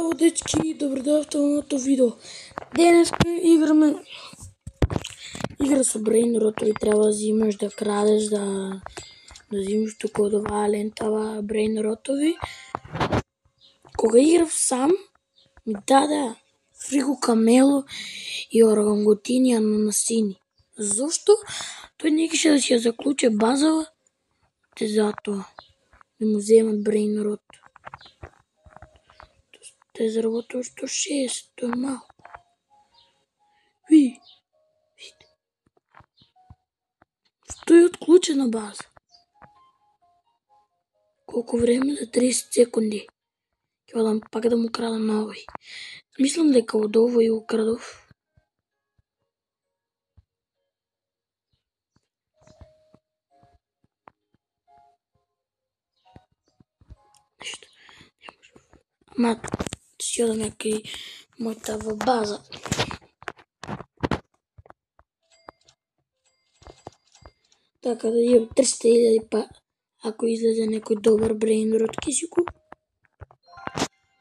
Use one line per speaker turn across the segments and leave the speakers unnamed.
Здрава, дечки! Добродойте в новото видео. Днес играме игра с брейн ротори. Трябва да взимаш, да крадеш, да взимаш тук това лентава брейн ротори. Кога играв сам, ми даде фриго камело и орангутини ананасини. Защо? Той не искаше да си я заключи базова, те зато да му вземат брейн рот. Те заработват 160, то е малко. Вижте. Стои отключена база. Колко време? За 30 секунди. Кевадам пак да му крада нови. Мислам дека удово и го крадов. Нещо. Ама си одам някакъй моята в база. Така да имам 300 000 па. Ако излезе някой добър брейн рот, ки си го.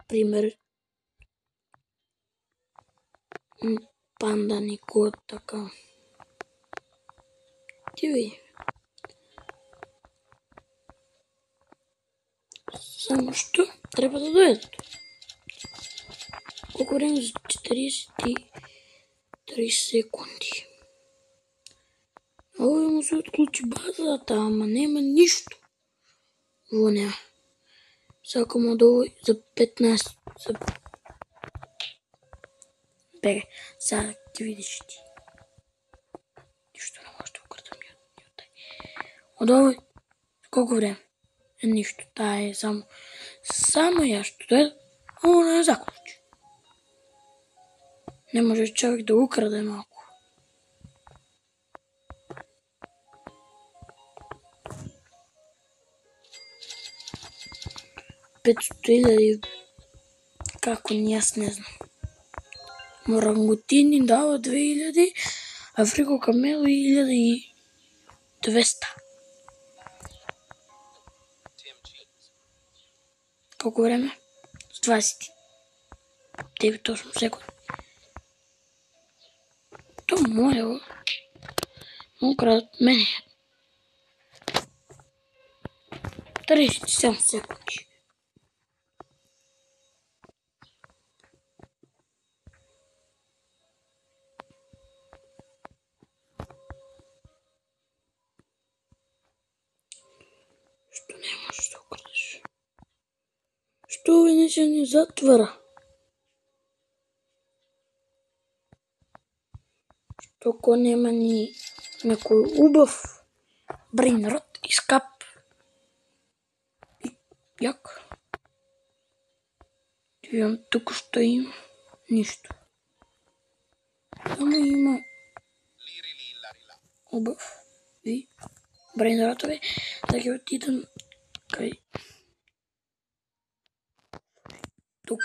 Пример. Панда Никот, така. Ти види. Само що трябва да дойдат. Колко време? За 43 секунди. Ой, му се отключи базата, ама нема нищо. Во нея. Сега му долу за 15. Бе, сега ти видиш ти. Нищо не може да украда ми от тай. Отдолу. Колко време? Нищо. Тай е само ящо. Той не заключи. Не може човек да украде малко. 500 000. Како ни, аз не знам. Орангутини дава 2000, а фриго камело 1200. Колко време? С 29 секунди. То мое, му крадат мене. 37 секунди. Що не можеш да украдеш? Що веднъж ни затвора? Що ко нема ни някой убав брейн рот и скап? И як? Виждам, тук що има нищо. Само има убав и брейн ротове. Да ги отидам кай тук.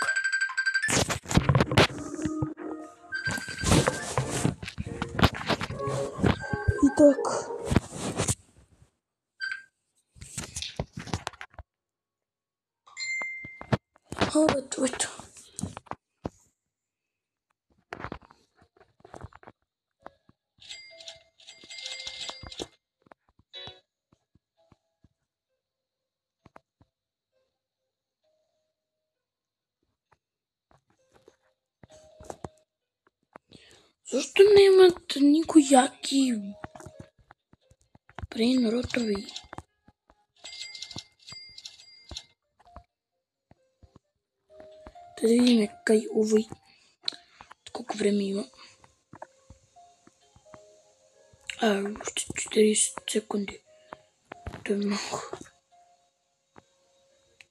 И так. Абе, твоето. Защо нямат никой яки брейн ротови? Да видим кай увай. Колко време има. Още 40 секунди. То е много.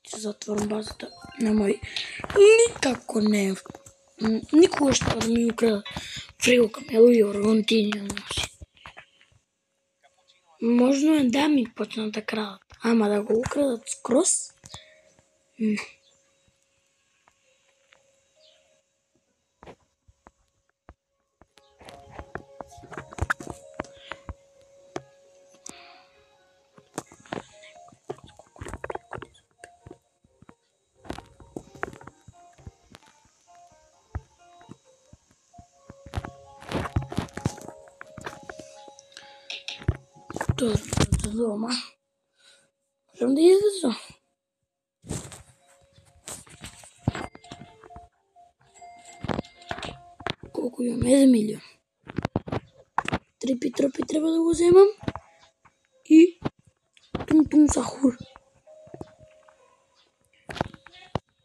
Ще затворим базата. Намай. Никако не. Никога ще да ми украда фриго камело и орангутини. Можно е да ми почнат да крадат. Ама да го украдат скроз? Не. от дома. Можем да излезем. Колко имаме? 1 милион. Трипи тропи трябва да го вземам. И тум-тум сахур.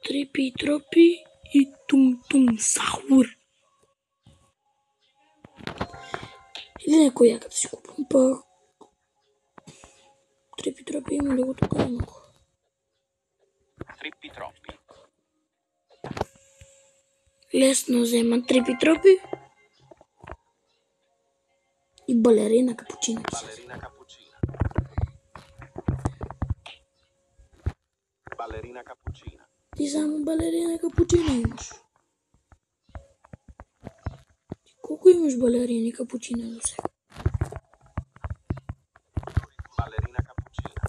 Трипи тропи и тум-тум сахур. Или някой яка да си купим па. Трипи тропи има ли го тук много?
Трипи тропи.
Лесно взема трипи тропи. И балерина капучина.
Ballerina cappuccina. Ballerina cappuccina.
Ти само балерина капучина имаш. Ти колко имаш балерини капучина до сега?
Ballerina cappuccina.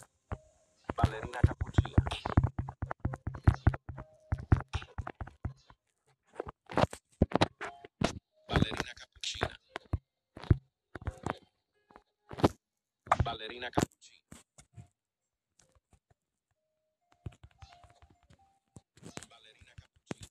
Ballerina cappuccina. Ballerina cappuccina. Ballerina cappuccina. Ballerina cappuccina.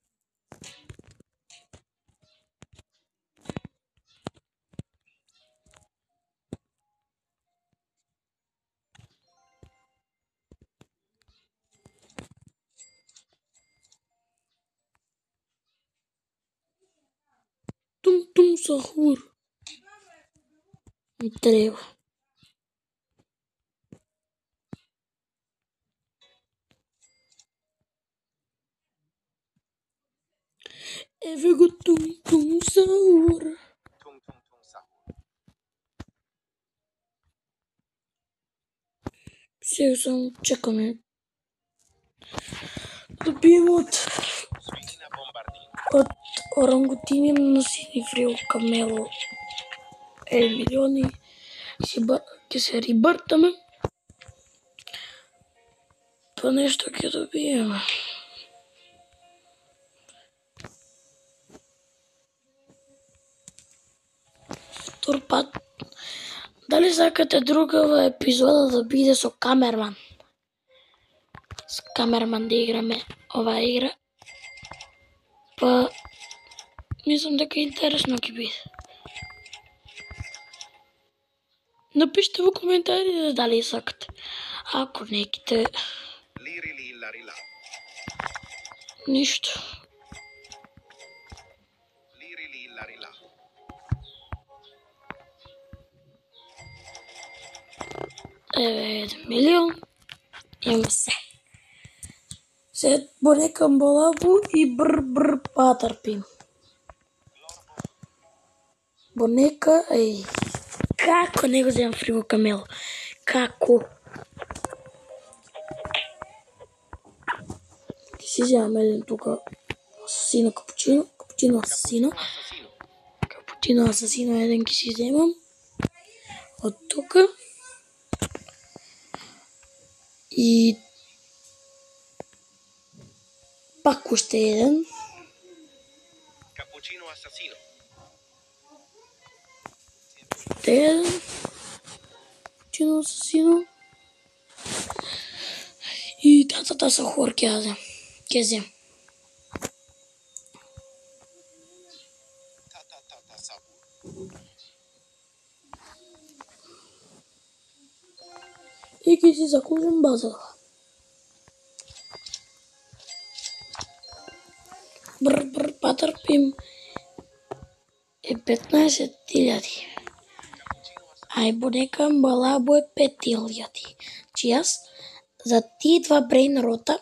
Тум-тум сахур. Не трябва. Еве го тум-тум сахур.
Tum tum tum sahur.
Сега само чакаме да бием от
Sfinina bombardino.
орангутини на синифрил камело. Милиони. Ке се рибъртаме. Това нещо ке добием. Турпат. Дали сакате друга епизода да биде со камерман? С камерман да играме оваа игра. Па мислам дека интересно ќе биде. Напишете во коментарите дали сакате. Ако неките
Liri li lari la.
ништо.
Liri li lari la.
Еве 1 милион. Има се. Се бонекам балабу и бр патърпим. Бонека, како не го вземам фриго камело? Како? Ке си вземам еден тука асасино капучино. Капучино асасино. Капучино асасино еден ке си вземам. Од тука. И пак уште еден.
Cappuccino assassino.
Еден. Капучино асасино. И татата сахур ке взем. Ке взем.
Ta ta ta ta sahur.
И ке си закужим базала. Бр патърпим е 15.000. Ай бонека балабо е 5.000. Че аз за тие два брейн рота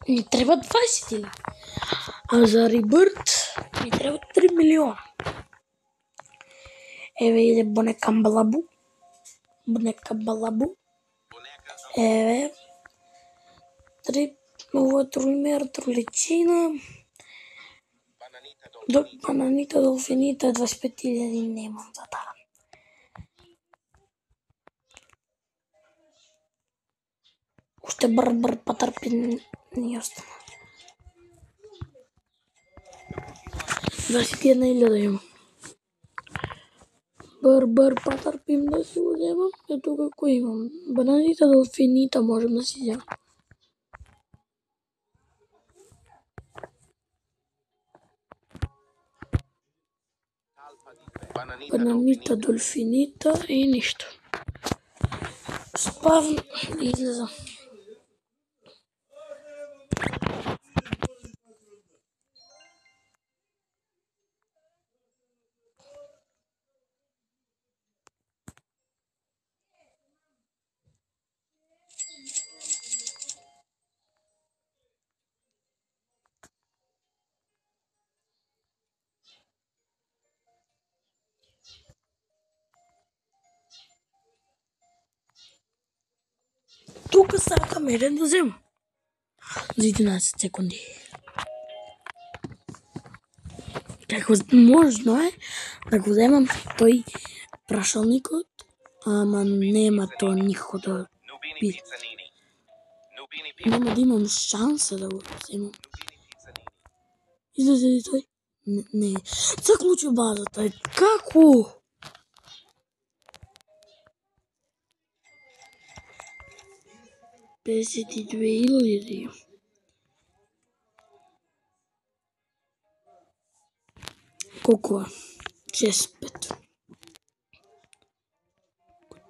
ми треба 20.000. А за рибърт ми трябва 3 милиона. Еве иде бонека балабу. Бонека балабу. Еве. 3 трулимер, труличина. До бананита, долфинита, 25.000 немам за тара. Уште бр патърпи ни остана. 21.000 има. Бърбър потърпим да си го вземам. Ето какво имам. Бананите долфинита можем да си вземам. Бананита долфинита и нищо. Спавам и излезам. Тук сакам един да взема. За 11 секунди. Как можно е да го вземам той прашалникот, ама нема то никого да би. Нема да имам шанса да го вземам. Излезе той? Не. Заклучи базата. Како? Песет две илири. Колко е? 6-5.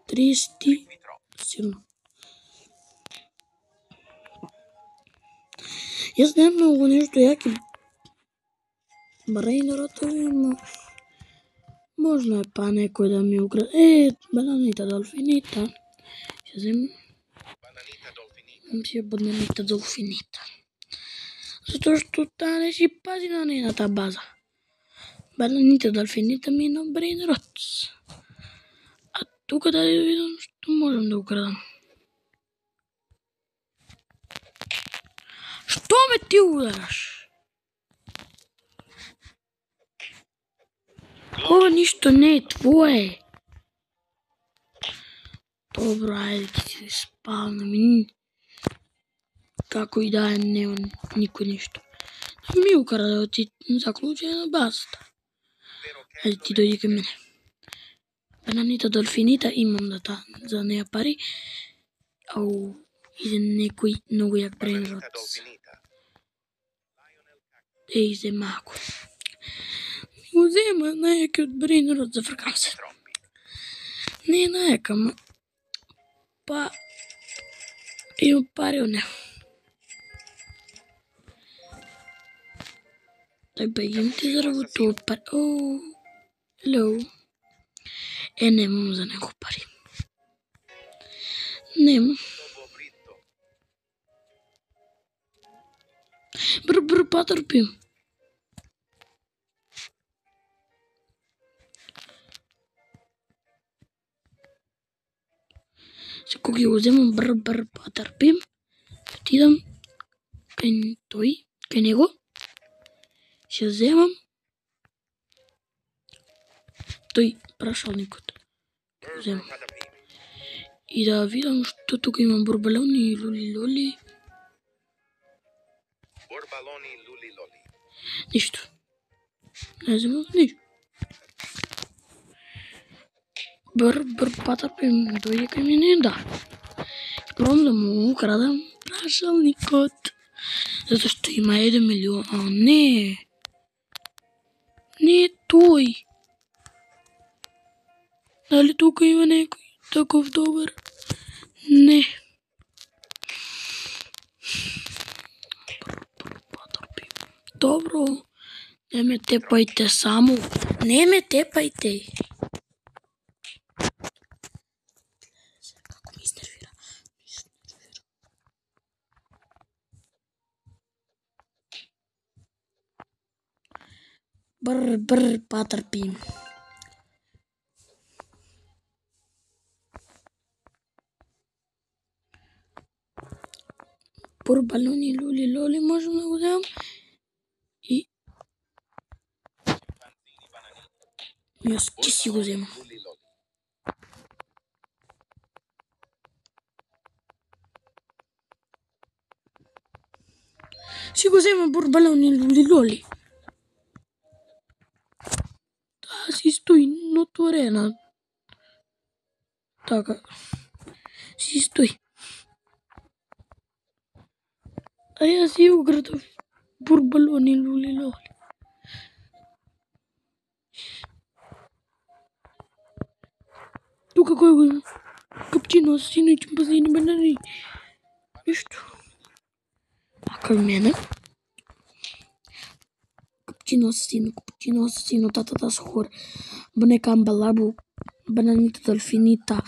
37. Аз нямам много нещо яки брейнеротови, но можно е па некой да ми украде. Бананите долфинита. Ще вземем. Си бананите долфинита. Защото тя не си пази на нейната база. Бананите долфинита ми на брейнерот. А тук да видим, що можем да украдам. Що ме ти удараш? О, нищо не е твое. Добро, айде ти си спавнем. Како и да е, нема никой нищо. Ми украда ти заключение на базата. Айде ти дойди към мене. Бананите долфинита имам за нея пари. Ау, и за некой много як брейнрот. Ей, взе малко. Го взема наеки от брейнрот, зафркам се. Не е наека, ма... Па... Има пари от него. Дай бегим ти за работа пари. Оу, hello. Немам за него пари. Немам. Бр, потърпим. Сега ги го вземам, бр, потърпим. Отидам кай той, кай него. Ще вземам той прашалникот. Го вземам. И да видам, що тук имам бурбалони и лули-лоли. Нищо. Не вземам нищо. Бр, потърпим. Дойде към мене, да. Пробвам да му украдам прашалникот. Zato što ima 1 milion. A ne. Не той. Дали тук има някой такъв добър? Не. Добро. Не ме тепайте само. Не ме тепайте. Како ми изнервира. Бр, потърпим. Бурбалони, лули, можем да го вземем. И... Аз ти си го вземам. Си го вземам бурбалони, лули. Да, си стои нотворена. Така. Си стой. Аз си играта в бурбалони лули лоли. Тук кой го има? Капчино, асасино и чимпазини, банани. Нищо. А към мене? Капчино, асасино, татата сухор. Банека амбалабо, бананита долфинита.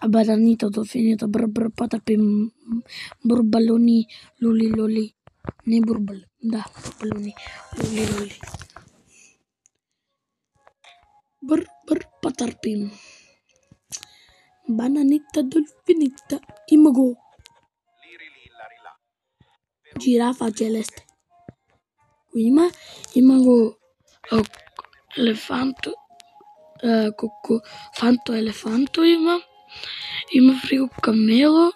Бананита долфинита, бр патапим, бурбалони лули лоли. Не бурбал, да, бурбалони лули лоли. Бр патарпим. Bananita dolfinita. Има го. Жирафа челесте. Има го елефанто. Фанто елефанто има. Има фриго камело.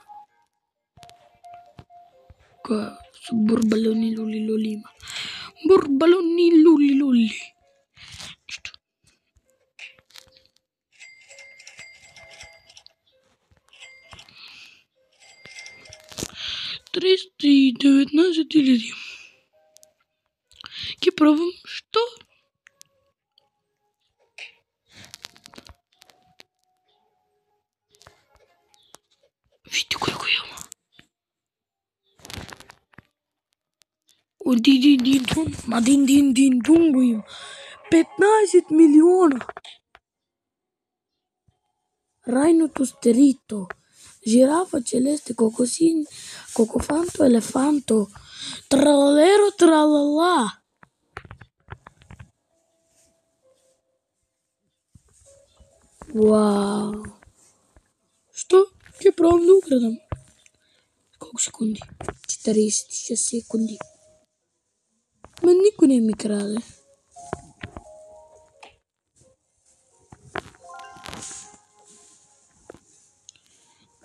С бурбалони лули лули има. Бурбалони лули лули. Нищо. Триста и 19 000. Ки пробвам. Що? Вижте кой го има. Дин го има. 15 милиона. Райното стерито. Жирафа челесте, кокосин, кокофанто елефанто. Тралеро тралала. Вау. Що? Ке пробвам да украдам. Колко секунди? 46 секунди. Ма никой не ми краде.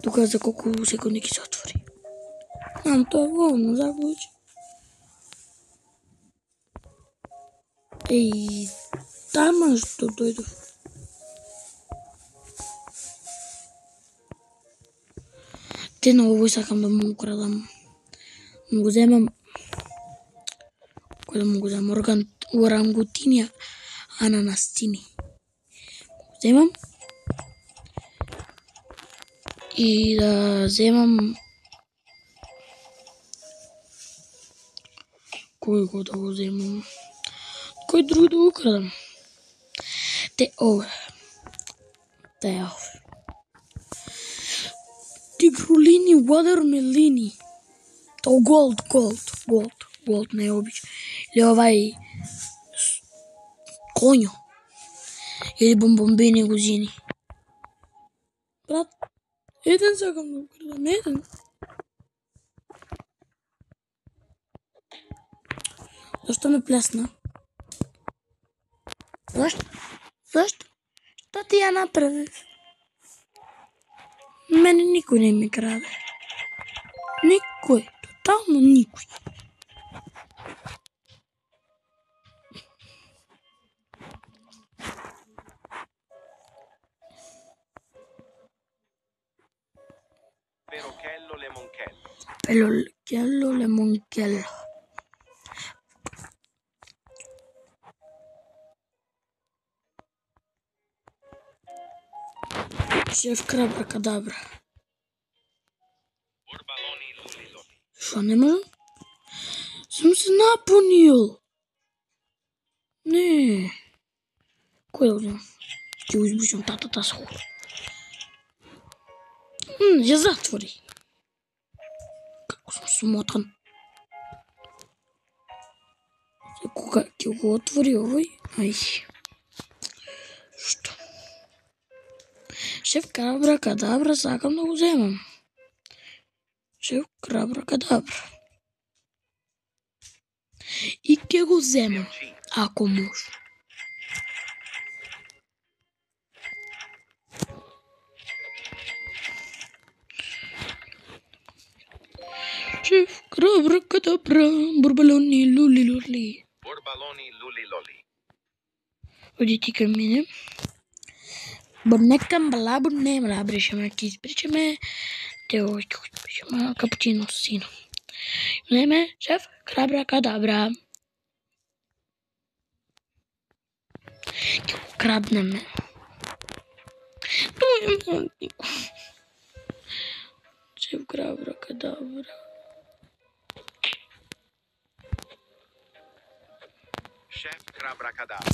Тук за колко секунди ги се отвори. Това е волно, заглучи. Ей, там що дойдох. Те много искам да му украдам. Му го вземам. Кой да му го вземам? Орангутиния ананастини. Вземам. И да вземам... Кой го да го вземам? Кой друг да го украдам? Те ове. Тигролини, watermelini. То голд не обич. Или ovaj коньо. Или бомбомбини гузини. Брат, еден сакам да украдам, еден. Защо ме плесна? Защо? Що ти я направи? Мене никой не ми краде. Никой. Тотално никой. Pelocchiello lemonchello. Шеф крабракадабра. Що не можем? Съм се напонил. Не. Кой да вземам? Ще го избушам татата с хора. Я затвори. Како съм смотан. Кога ќе го отвори овој? Ај. Што? Шеф крабракадабра сакам да го вземам. Шеф крабракадабра. И ќе го вземам, ако може. Шеф крабракадабра, бурбалони лули лоли.
Бурбалони лули лоли.
Оди ти към мене. Nekam balabun ne malabrišeme, ki izbričeme, te očku izbričeme, kapučino sino. Neme, šef, krabra kadabra. Krabneme. Šef, krabra kadabra.
Chef Crabra-Cadabra.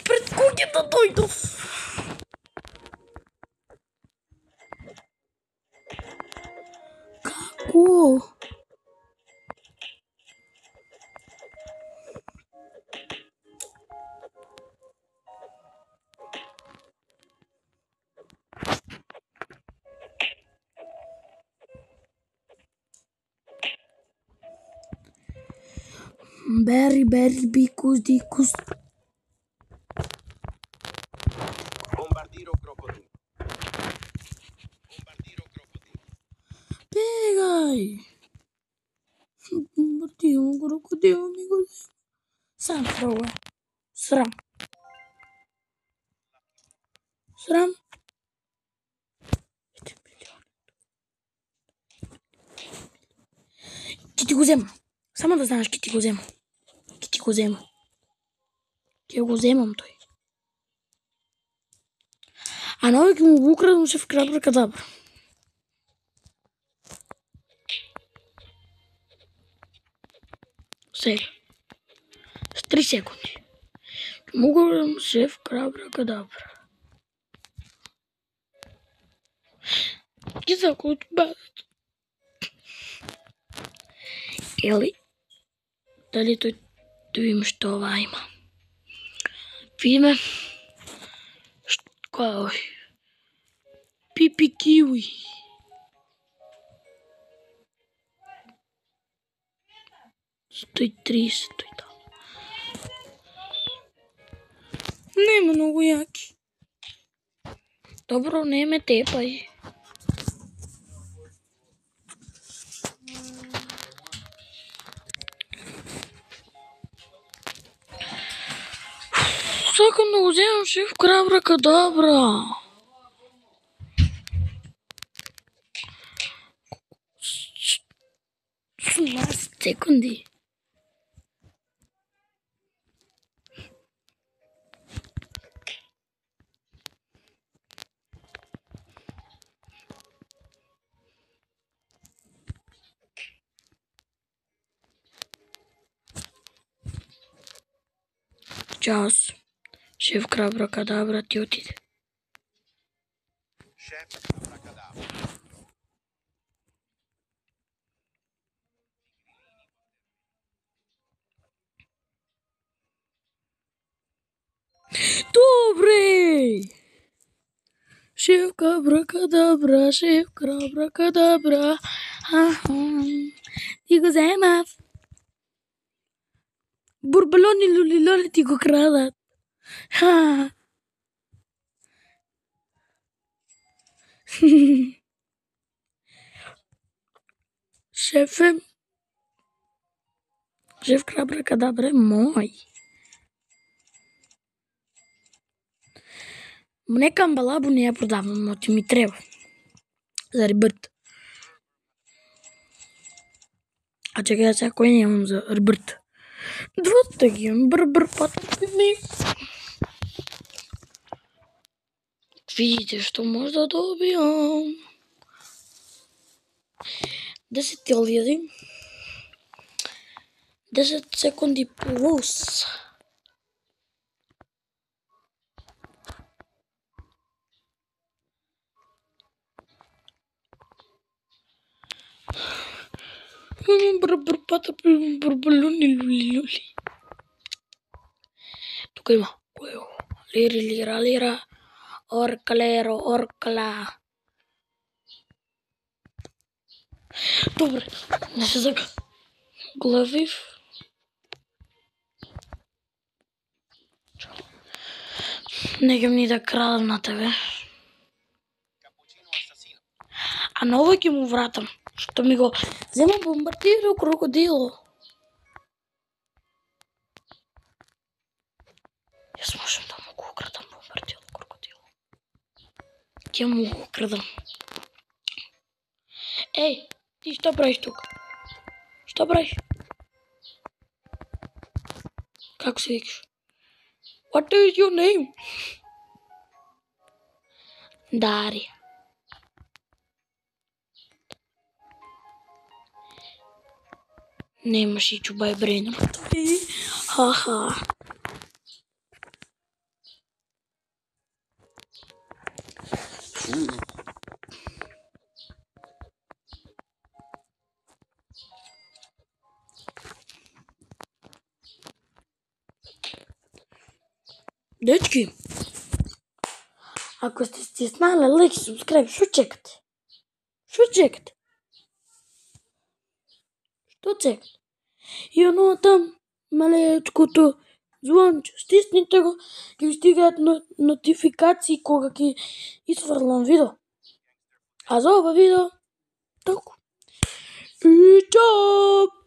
Pred кугето дојдов. Како? Бери, бикус, дикус.
Bombardiro crocodilo. Bombardiro crocodilo.
Pegai. Bombardiro crocodilo, amigos. Срам, права. Срам. Срам. Ки ти го взема. Само да знаеш, ки ти го взема. Ки ти го взема. Ки го вземам той. А нови ки му го украдам шеф Крабра-Кадабра. Сега. С 3 секунди. Му го украдам шеф Крабра-Кадабра. Ги за който базат. Или дали той да видим що това има. Видиме. Кој е овој? Пипи киуи. Стои 30, тој да. Нема многу јаки. Добро, не ме тепај. Сакам да го вземам шеф Крабра-Кадабра. 18 секунди. Час. Шеф Крабра-Кадабра ти отиде.
Chef Crabra-Cadabra.
Добре! Шеф Крабра-Кадабра, шеф Крабра-Кадабра. Ти го вземав. Бурбалони лулилоли ти го крадат. Шеф Крабра-Кадабра е мой. Нека амбалабо не я продавам, но ти ми треба. За рибърт. А чакай, сега кой нямам за рибърт? Двата ги имам. Бърбър патък ми. Видите, що може да добиям. 10 телиади. 10 секунди плюс. Бърбър патък, бърбалуни люли. Тук има. Лири, лира, лира. Оркалеро, оркала. Добре, не се заглавив. Нека ми да крадам на тебе.
Cappuccino assassino.
на ова ќе му вратам. Што ми го зема бомбардиро крокодило. Јас можам да му го украдам бомбардиро крокодило. Ќе му го украдам. Еј, ти што правиш тук? Што правиш? Како се викаш? What is your name? Дарија. Немаш и чубај брена. Ха-ха. Дечки, ако сте стиснали лайк и subscribe, што чекате? Што чекате? Што чекате? И оно там малечкото звонче, стисните го, ќе ви стигаат нотификации кога ќе изфрлам видео. А за ова видео, толку. И чао!